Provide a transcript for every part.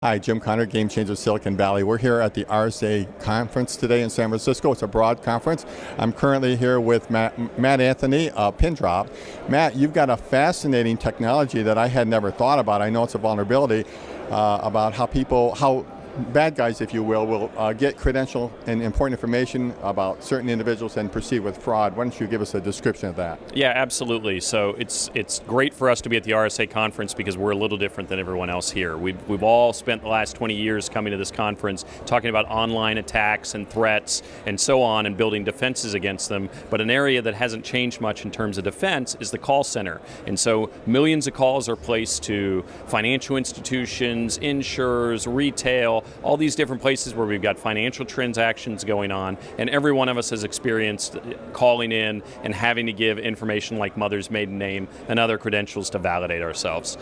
Hi, Jim Conner, Game Changer Silicon Valley. We're here at the RSA conference today in San Francisco. It's a broad conference. I'm currently here with Matt Anthony, Pindrop. Matt, you've got a fascinating technology that I had never thought about. I know it's a vulnerability about how bad guys, if you will get credential and important information about certain individuals and proceed with fraud. Why don't you give us a description of that? Yeah, absolutely. So it's great for us to be at the RSA conference because we're a little different than everyone else here. We've all spent the last 20 years coming to this conference talking about online attacks and threats and so on and building defenses against them. But an area that hasn't changed much in terms of defense is the call center. And so millions of calls are placed to financial institutions, insurers, retail, all these different places where we've got financial transactions going on, and every one of us has experienced calling in and having to give information like mother's maiden name and other credentials to validate ourselves.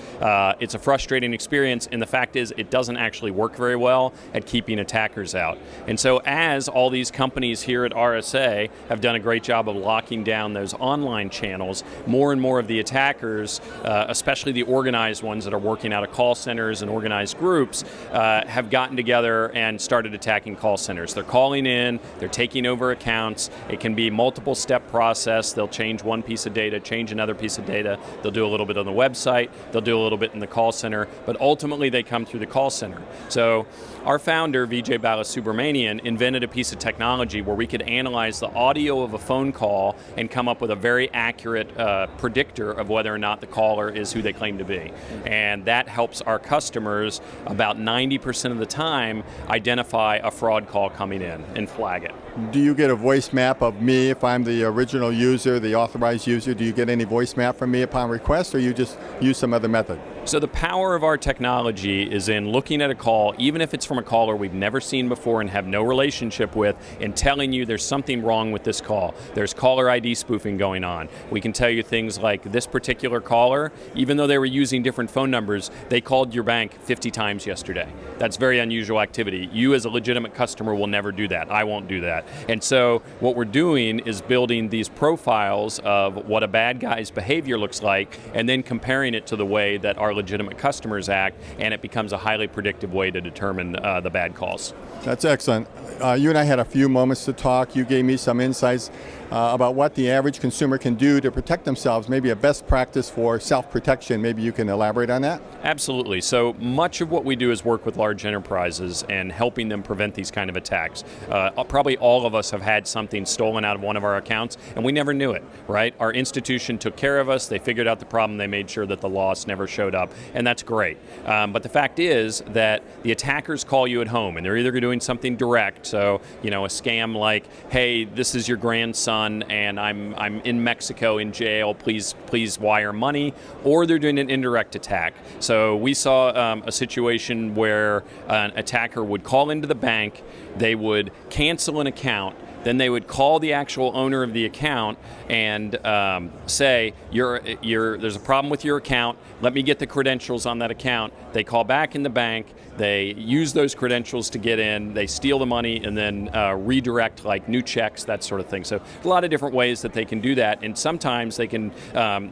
It's a frustrating experience, and the fact is it doesn't actually work very well at keeping attackers out. And so as all these companies here at RSA have done a great job of locking down those online channels, more and more of the attackers, especially the organized ones that are working out of call centers and organized groups, have gotten together and started attacking call centers. They're calling in, they're taking over accounts. It can be multiple step process. They'll change one piece of data, change another piece of data. They'll do a little bit on the website, they'll do a little bit in the call center, but ultimately they come through the call center. So our founder, Vijay Balasubramanian, invented a piece of technology where we could analyze the audio of a phone call and come up with a very accurate predictor of whether or not the caller is who they claim to be. And that helps our customers about 90% of the time identify a fraud call coming in and flag it. Do you get a voice map of me if I'm the original user, the authorized user? Do you get any voice map from me upon request, or you just use some other method? So the power of our technology is in looking at a call, even if it's from a caller we've never seen before and have no relationship with, and telling you there's something wrong with this call. There's caller ID spoofing going on. We can tell you things like this particular caller, even though they were using different phone numbers, they called your bank 50 times yesterday. That's very unusual activity. You as a legitimate customer will never do that. I won't do that. And so what we're doing is building these profiles of what a bad guy's behavior looks like and then comparing it to the way that our legitimate customers act, and it becomes a highly predictive way to determine the bad calls. That's excellent. You and I had a few moments to talk. You gave me some insights about what the average consumer can do to protect themselves, maybe a best practice for self-protection. Maybe you can elaborate on that? Absolutely. So much of what we do is work with large enterprises and helping them prevent these kind of attacks. Probably all of us have had something stolen out of one of our accounts, and we never knew it, right? Our institution took care of us. They figured out the problem. They made sure that the loss never showed up, and that's great. But the fact is that the attackers call you at home, and they're either doing something direct, so a scam like, hey, this is your grandson, and I'm in Mexico in jail, please wire money, or they're doing an indirect attack. So we saw a situation where an attacker would call into the bank, they would cancel an account, then they would call the actual owner of the account and say, there's a problem with your account, let me get the credentials on that account. They call back in the bank, they use those credentials to get in, they steal the money, and then redirect like new checks, that sort of thing. So a lot of different ways that they can do that, and sometimes they can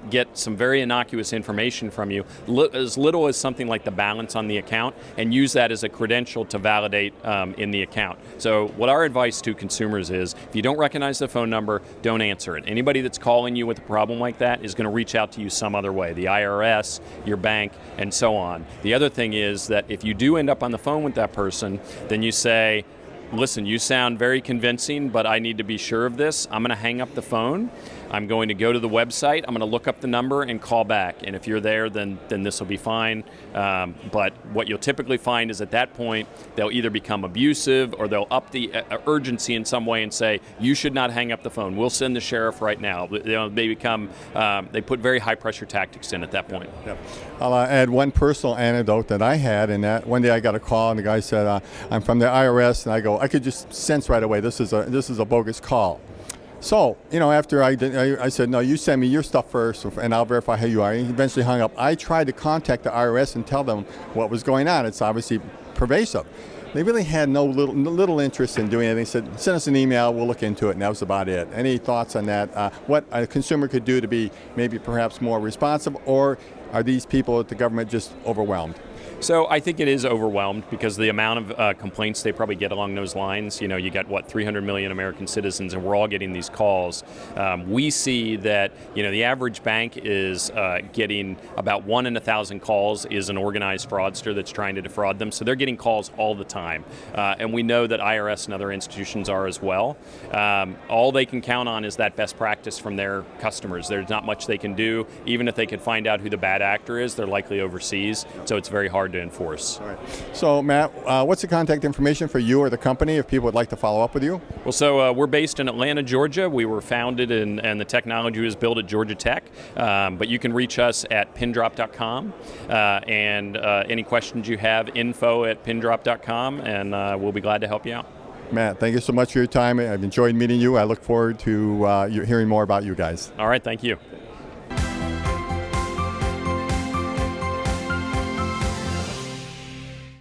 get some very innocuous information from you, as little as something like the balance on the account, and use that as a credential to validate in the account. So what our advice to consumers is, if you don't recognize the phone number, don't answer it. Anybody that's calling you with a problem like that is going to reach out to you some other way, the IRS, your bank, and so on. The other thing is that if you do end up on the phone with that person, then you say, listen, you sound very convincing, but I need to be sure of this. I'm going to hang up the phone. I'm going to go to the website. I'm going to look up the number and call back. And if you're there, then this will be fine. But what you'll typically find is at that point, they'll either become abusive or they'll up the urgency in some way and say, you should not hang up the phone. We'll send the sheriff right now. They put very high pressure tactics in at that point. Yep. I'll add one personal anecdote that I had, and that one day I got a call and the guy said, I'm from the IRS, and I could just sense right away this is a bogus call. So, after I said, no, you send me your stuff first, and I'll verify who you are. And he eventually hung up. I tried to contact the IRS and tell them what was going on. It's obviously pervasive. They really had no little interest in doing anything. They said, send us an email, we'll look into it, and that was about it. Any thoughts on that? What a consumer could do to be maybe perhaps more responsive, or are these people at the government just overwhelmed? So I think it is overwhelmed because the amount of complaints they probably get along those lines. You know, you got 300 million American citizens, and we're all getting these calls. We see that the average bank is getting about 1 in 1,000 calls is an organized fraudster that's trying to defraud them. So they're getting calls all the time, and we know that IRS and other institutions are as well. All they can count on is that best practice from their customers. There's not much they can do. Even if they could find out who the bad actor is, they're likely overseas, so it's very hard to enforce. All right. So, Matt, what's the contact information for you or the company if people would like to follow up with you? Well, so we're based in Atlanta, Georgia. We were founded and the technology was built at Georgia Tech, but you can reach us at pindrop.com, and any questions you have, info@pindrop.com, and we'll be glad to help you out. Matt, thank you so much for your time. I've enjoyed meeting you. I look forward to hearing more about you guys. All right, thank you.